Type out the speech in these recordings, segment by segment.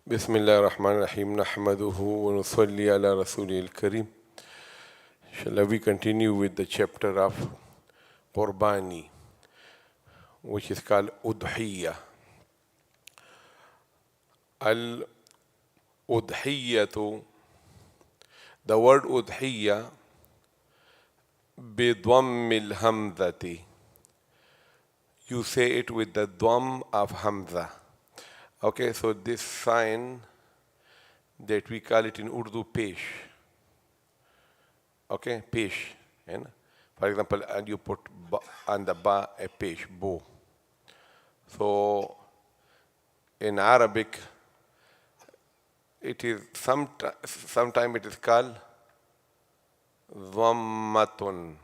بسم الله الرحمن الرحيم نحمده ونصلي على رسوله الكريم. Shall we continue with the chapter of Qurbani, which is called Udhiyya. Al-Udhiyyatu, the word Udhiyya, بضم الهمزة. You say it with the dwam of Hamza. Okay, so this sign that we call it in Urdu pesh. Okay, pesh. For example, and you put ba, on the ba a pesh, bo. So in Arabic, it is sometime it is called dhammatun.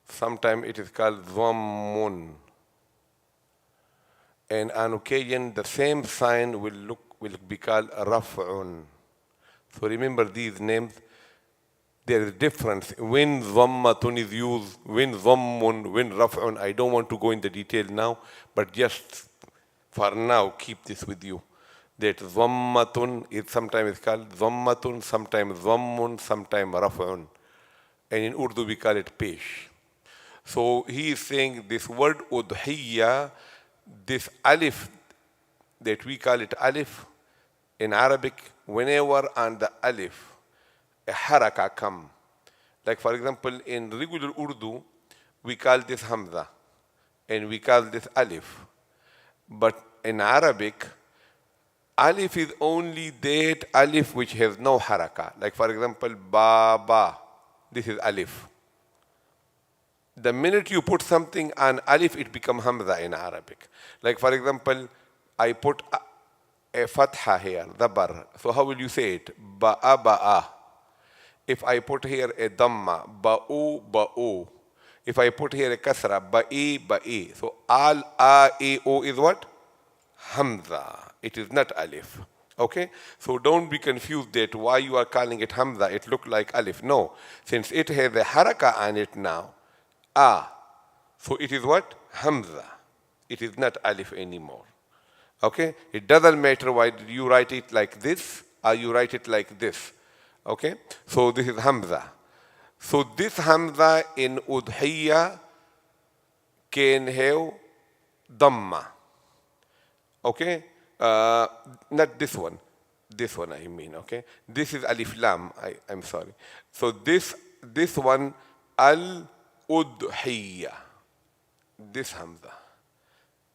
Sometimes it is called dhammun. And on occasion, the same sign will be called raf'un. So remember these names. There is difference when dhammatun is used, when dhammun, when raf'un. I don't want to go into detail now, but just for now, keep this with you. That dhammatun is sometimes called dhammatun, sometimes dhammun, sometimes raf'un. And in Urdu we call it pesh. So he is saying this word udhiyya, this alif, that we call it alif, in Arabic, whenever on the alif, a haraka come. Like for example, in regular Urdu, we call this hamza, and we call this alif. But in Arabic, alif is only that alif which has no haraka. Like for example, ba, this is alif. The minute you put something on alif, it becomes hamza in Arabic. Like for example, I put a fatha here, dabar. So how will you say it? Ba'a. If I put here a dhamma, ba'u. If I put here a kasra, ba'i. So al, a, e, o is what? Hamza. It is not alif. Okay? So don't be confused that why you are calling it hamza. It looked like alif. No. Since it has a haraka on it now, so it is what? Hamza. It is not alif anymore. Okay? It doesn't matter why you write it like this or you write it like this. Okay? So this is Hamza. So this Hamza in Udhiyya can have Dhamma. Okay? Not this one. This one I mean, okay? This is Alif Lam. I'm sorry. So this one, Al-Udhiyya. This Hamza.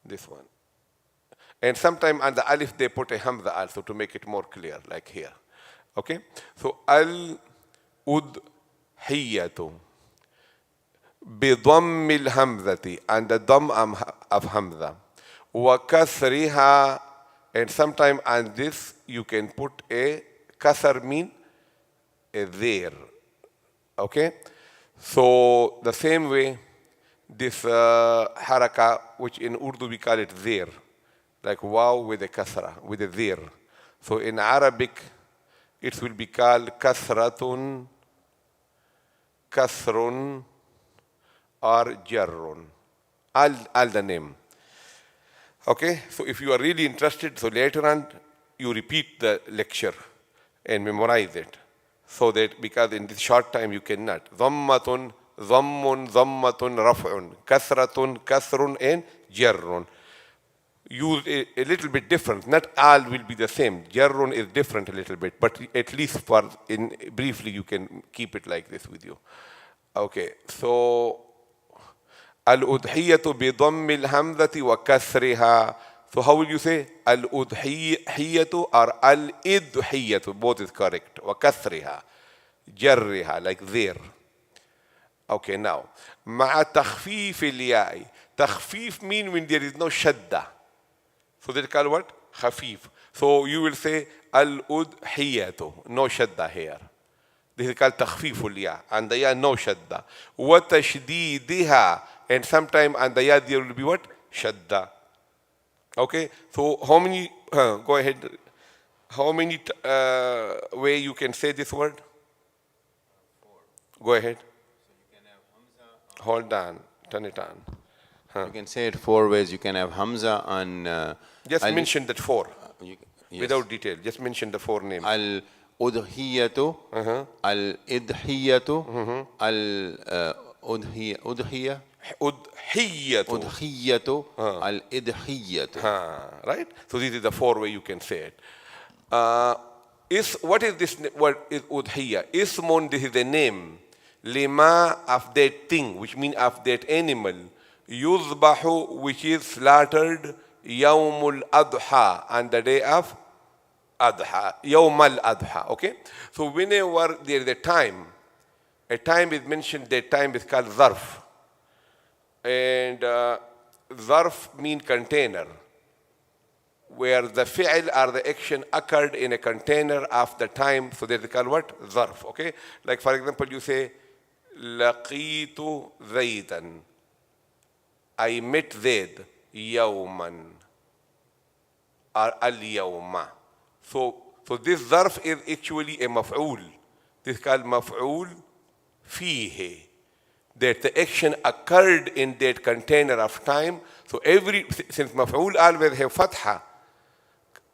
This one. And sometimes on the alif they put a hamza also to make it more clear, like here. Okay? So al-udhiyatu bi-dhamm al-hamzati, and the dhamm of hamza. Wa kasriha, and sometimes on this you can put a kasr, mean a there. Okay? So the same way, this haraka, which in Urdu we call it there, like waw with a kasra, with a there. So in Arabic, it will be called kasratun, kasrun, or jarrun. All the name. Okay, so if you are really interested, so later on, you repeat the lecture and memorize it. So that, because in this short time you cannot. Dhammatun, dhammun, dhammatun, raf'un, kasratun, kasrun, and jarrun. Use a little bit different. Not all will be the same. Jarrun is different a little bit, but at least briefly you can keep it like this with you. Okay, so al-udhiyatu bi dhammi al-hamzati wa kasriha. So how will you say? Al-udhiyatu or al-idhiyatu? Both is correct. Wa kasriha. Jarriha, like there. Okay, now. Ma'a takhfif al-ya'i. Takhfif means when there is no shadda. So they call what? Khafif. So you will say al-udhiyatu. No shadda here. This is called takhfiful ya. And the ya no shadda. Wa tashdeediha. And sometime on the ya there will be what? Shadda. Okay. So how many? Go ahead. How many way you can say this word? 4. Go ahead. So you can have hamza. Hold on. Turn it on. You can say it 4 ways. You can have Hamza on. Just mention that 4. Yes. Without detail. Just mention the 4 names. Al-Udhiyatu, Al-Idhiyatu, Al-Udhiyah. Udhiyatu, Al-Idhiyatu. Right? So this is the 4 way you can say it. What is this word is udhiyya? Ismun, this is a name. Lima, of that thing, which means of that animal. Yuzbahu, which is slaughtered. Yawmul adha, on the day of adha. Yawmal adha, okay? So whenever there is a time is mentioned, that time is called zarf. And zarf means container, where the fi'l or the action occurred in a container of the time, so that is called what? Zarf, okay? Like for example, you say, laqitu zaydan. I met Zayd yawman or al-yawma. So this zarf is actually a maf'ul. This is called maf'ul fihi. That the action occurred in that container of time. So since maf'ul always have fatha,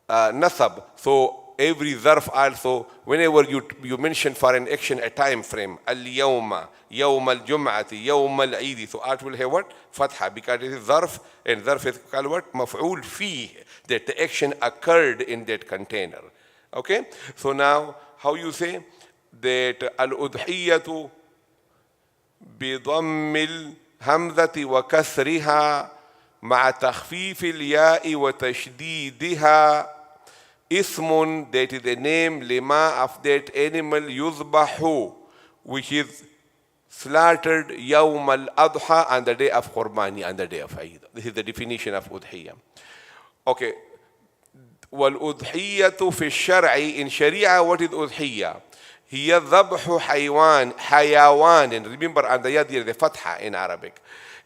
nasab, so every zarf also, whenever you mention for an action a time frame, al-yawma, yawm al-jum'ati, yawm al-eid, so art will have what? Fatha, because it is zarf, and zarf is called what? Maf'ul fihi, that the action occurred in that container. Okay? So now, how you say? That al-udhiyatu بضم الهمزة وكسرها مع تخفيف الياء وتشديدها اسم, that is the name, lima, of that animal, yuzbahu, which is slaughtered yawm al-adha, on the day of Qurbani, on the day of Eid. This is the definition of udhiyya. Okay. والأضحية في الشرع, in Sharia, what is udhiyya? هي ذبح حيوان, and remember on the yad there is a fatha in Arabic.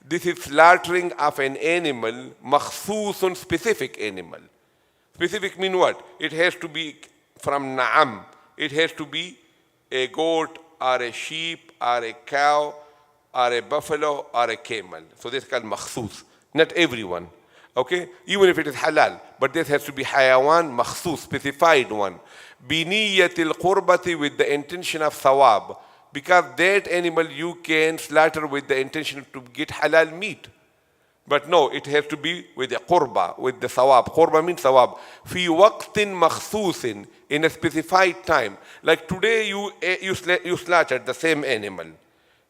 This is slaughtering of an animal, مخصوص, specific animal. Specific mean what? It has to be from na'am. It has to be a goat or a sheep or a cow or a buffalo or a camel. So this is called makhsus. Not everyone. Okay? Even if it is halal. But this has to be hayawan, makhsus, specified one. Biniyatil qurbati, with the intention of thawab. Because that animal you can slaughter with the intention to get halal meat. But no, it has to be with the qurba, with the thawab. Qurba means thawab. Fi waqtin makhsusin, in a specified time. Like today you slaughtered the same animal.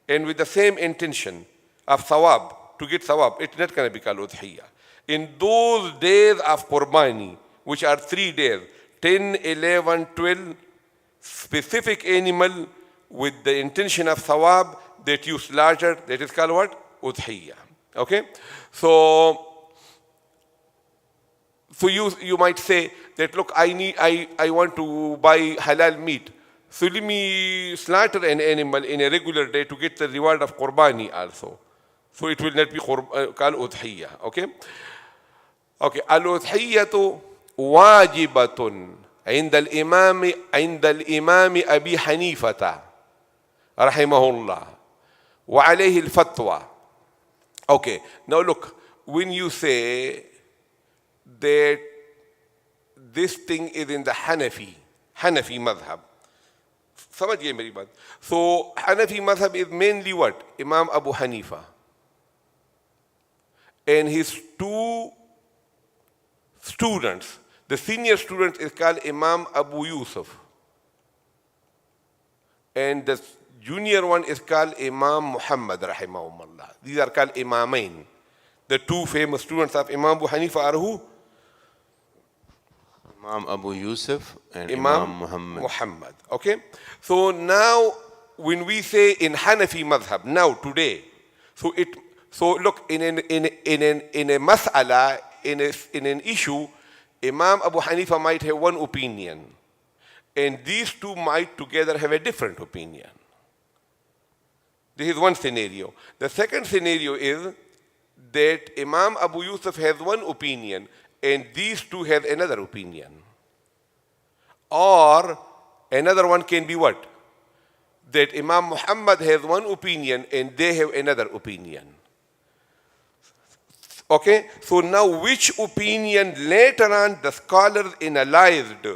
And with the same intention of thawab, to get thawab, it's not going to be called udhiyya. In those days of Qurbani, which are 3 days, 10, 11, 12, specific animal with the intention of thawab that you slaughtered, that is called what? Udhiyya. Okay? So you might say that, look, I want to buy halal meat. So let me slaughter an animal in a regular day to get the reward of Qurbani also. So it will not be called udhiyya. Okay? Okay. Al-udhiyyatu wajibatun عند الإمام أبي حنيفة رحمه الله وعليه الفتوى. Okay, now look, when you say that this thing is in the Hanafi madhab, समझिए मेरी बात. So Hanafi madhab is mainly what? Imam Abu Hanifa. And his 2 students, the senior student is called Imam Abu Yusuf. And the junior one is called Imam Muhammad rahimahumullah. These are called Imamain. The 2 famous students of Imam Abu Hanifa are who? Imam Abu Yusuf and Imam Muhammad. Okay? So now when we say in Hanafi madhab, now today, so look, in a mas'ala, in an issue, Imam Abu Hanifa might have one opinion, and these 2 might together have a different opinion. This is one scenario. The second scenario is that Imam Abu Yusuf has one opinion, and these 2 have another opinion. Or another one can be what? That Imam Muhammad has one opinion, and they have another opinion. Okay, so now which opinion later on the scholars analyzed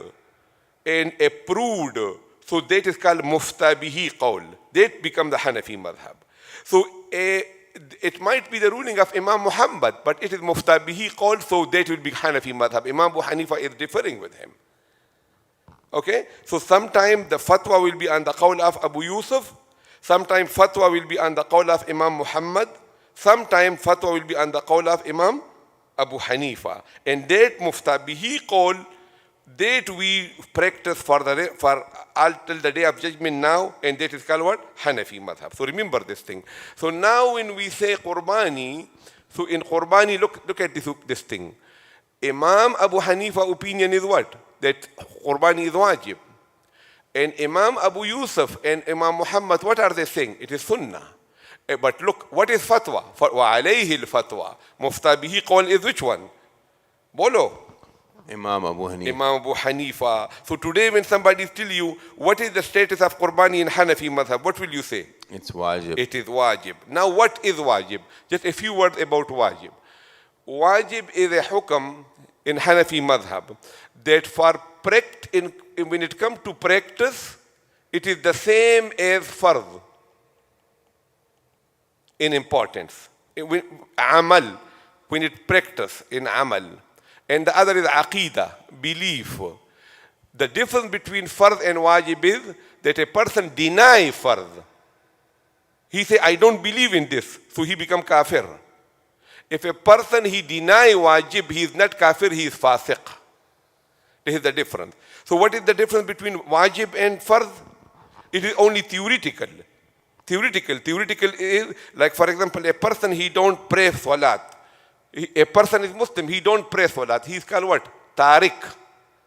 and approved, so that is called muftabihi qawl. That become the Hanafi madhab. So it might be the ruling of Imam Muhammad, but it is muftabihi qawl, so that will be Hanafi madhab. Imam Abu Hanifa is differing with him. Okay, so sometime the fatwa will be on the qawl of Abu Yusuf, sometime fatwa will be on the qawl of Imam Muhammad, sometime fatwa will be on the qawl of Imam Abu Hanifa. And that muftabihi qawl, that we practice for all till the day of judgment now, and that is called what? Hanafi madhab. So remember this thing. So now when we say Qurbani, so in Qurbani, look at this thing. Imam Abu Hanifa opinion is what? That Qurbani is wajib. And Imam Abu Yusuf and Imam Muhammad, what are they saying? It is sunnah. But look, what is fatwa? وَعَلَيْهِ الْفَتْوَى. Muftabihi qawl is which one? Bolo. Imam Abu Hanifa. Imam Abu Hanifa. So today when somebody tells you, what is the status of Qurbani in Hanafi madhab, what will you say? It's wajib. It is wajib. Now what is wajib? Just a few words about wajib. Wajib is a hukam in Hanafi madhab that when it comes to practice, it is the same as fard in importance. Amal, when it practice in amal. And the other is aqidah, belief. The difference between fard and wajib is that a person deny fard. He say, I don't believe in this, so he become kafir. If a person he deny wajib, he is not kafir, he is fasiq. This is the difference. So what is the difference between wajib and fard? It is only theoretical. Theoretical is, like for example, a person he don't pray salat. A person is Muslim, he don't pray salat. He is called what? Tariq.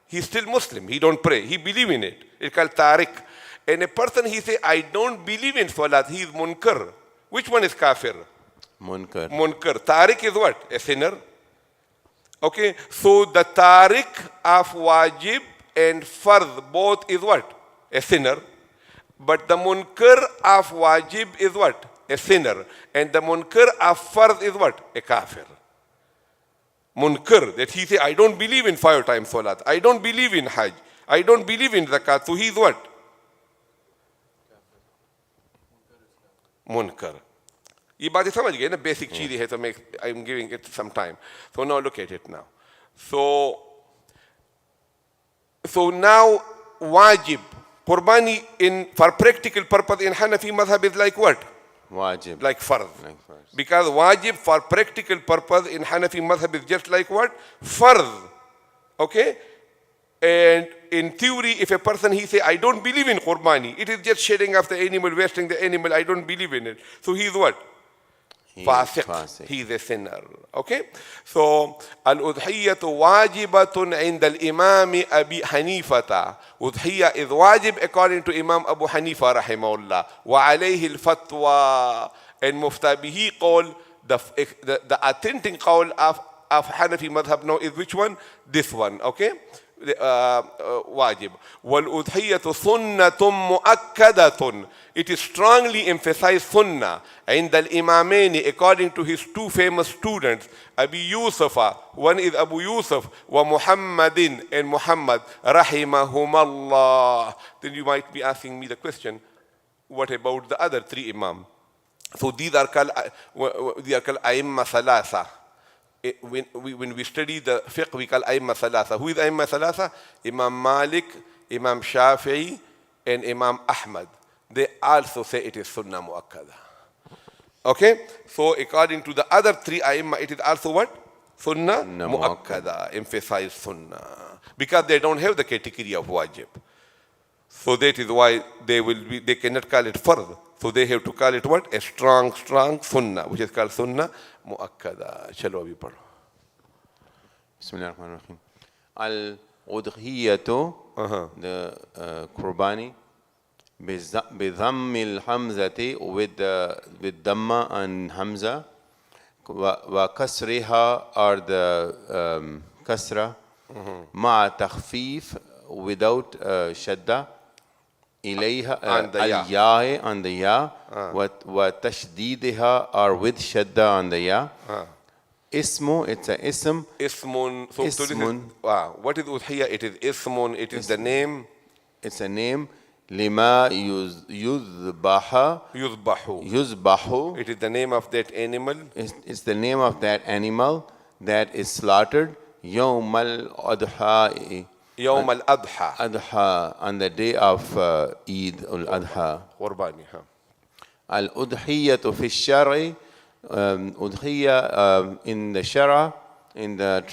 He is still Muslim, he don't pray. He believe in it. It's called tariq. And a person he say, I don't believe in salat. He is munkar. Which one is kafir? Munkar. Tariq is what? A sinner. Okay, so the tariq of wajib and fard both is what? A sinner. But the munkar of wajib is what? A sinner. And the munkar of fard is what? A kafir. Munkar, that he say, I don't believe in 5 times salat. I don't believe in hajj. I don't believe in zakat. So he is what? Munkar. ये बातें समझ गए ना, basic चीज़ें है, तो मैं I am giving it some time. So now look at it now. So now wajib, Qurbani for practical purpose in Hanafi madhab is like what? Wajib. Like fard. Because wajib for practical purpose in Hanafi madhab is just like what? Fard. Okay? And in theory, if a person he say, I don't believe in Qurbani, it is just shedding of the animal, wasting the animal, I don't believe in it. So he is what? Fasiq. He is a sinner. Okay? So, al-udhiyyatu wajibatun inda al-imam Abi Hanifata. Udhiyya is wajib according to Imam Abu Hanifa rahimahullah. Wa alayhi al-fatwa. And muftabihi qawl, the authentic qawl of Hanafi madhab now is which one? This one. Okay? Wajib. Wal-udhiyyatu sunnatun mu'akkadatun. It is strongly emphasized sunnah. عند الإمامين according to his 2 famous students, Abi Yusufa, one is Abu Yusuf, wa Muhammadin, and Muhammad, rahimahumallah. Then you might be asking me the question, what about the other 3 imam? So these are called Aimma Salasa. When we study the fiqh, we call Aimma Salasa. Who is Aimma Salasa? Imam Malik, Imam Shafi'i, and Imam Ahmad. They also say it is sunnah muakkada. Okay? So according to the other 3 Aimma, it is also what? Sunnah muakkada. Emphasize sunnah. Because they don't have the category of wajib. So that is why they cannot call it fard. So they have to call it what? A strong sunnah, which is called sunnah muakkada. Chalo abhi padho. Bismillah ar-Rahman ar-Rahim. Al-udhiyatu, the Qurbani, بضم الحمزة with Dhamma and Hamza, وكسرها or the kasra, مع تخفيف without shadda, إليها الياء on the ya, وتشديدها or with shadda on the ya, Ismu, it's a ism. Ismun. So this is, Ismun. what is udhiyah? It is ismun. It is the name. It's a name. Lima yuzbaha. Yuzbahu. It is the name of that animal. It's the name of that animal that is slaughtered. Yawm al-adha. Yawm al-adha. Adha, on the day of Eid al-Adha. Qurbani. Al-udhiyatu fi shari. Udhiyya in the shara, in the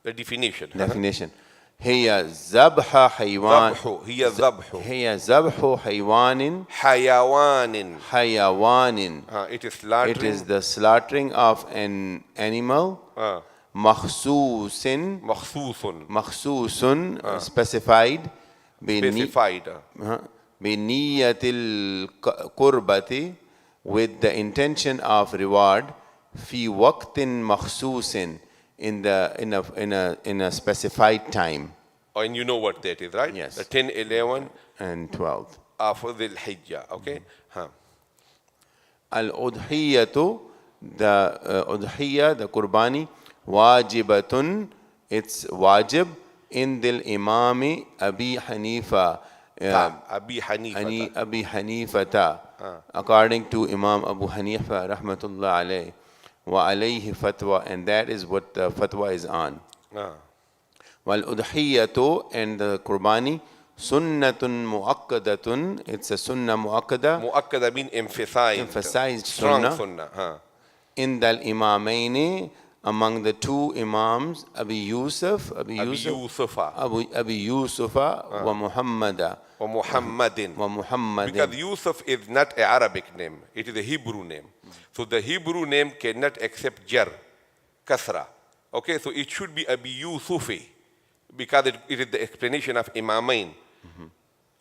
definition. هي ذبح حيوان. هي ذبح حيوان. It is slaughtering. It is the slaughtering of an animal. مخصوص. Specified. بنية القربة, with the intention of reward. في وقت مخصوص, in a specified time. Oh, and you know what that is, right? Yes. The 10, 11 and 12 of Dhul Hijjah. Okay. Al-udhiyatu, the udhiyya, the qurbani, wajibatun, it's wajib, in the imami Abi Hanifa. Abi Hanifata, according to Imam Abu Hanifa rahmatullah alayh, wa alayhi fatwa, and that is what the fatwa is on. Wal udhiyatu, and the qurbani, sunnatun muakkadatun, it's a sunnah muakkada. Muakkada means emphasized sunnah. In the imamaini, among the two imams, Abi Yusufa wa Muhammada. Because Yusuf is not an Arabic name, it is a Hebrew name. So the Hebrew name cannot accept jar, kasra. Okay, so it should be Abi Yusufi, because it is the explanation of Imamain.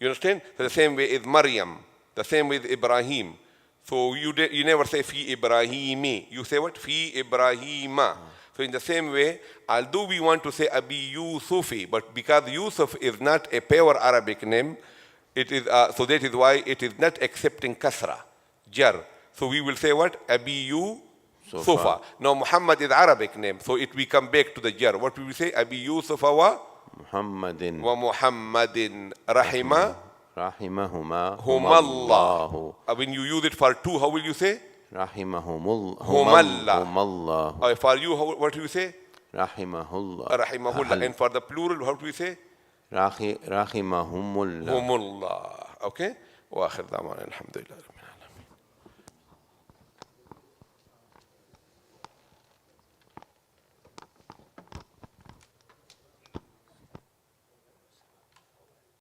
You understand? So the same way is Maryam, the same way is Ibrahim. So you never say Fi Ibrahimi, you say what? Fi Ibrahima. So in the same way, although we want to say Abi Yusufi, but because Yusuf is not a pure Arabic name, it is so that is why it is not accepting kasra, jar. So we will say what? Abi Yusufa. Now Muhammad is Arabic name, so we come back to the jar. What will we say? Abi Yusufa wa Muhammadin. Wa Muhammadin. Rahimahuma humallah. When you use it for two, how will you say? Rahimahumullah. For you, what do you say? Rahimahullah. Rahimahullah. And for the plural, how do we say? Rahimahumullah. Okay. Wa akhir da'wana alhamdulillah.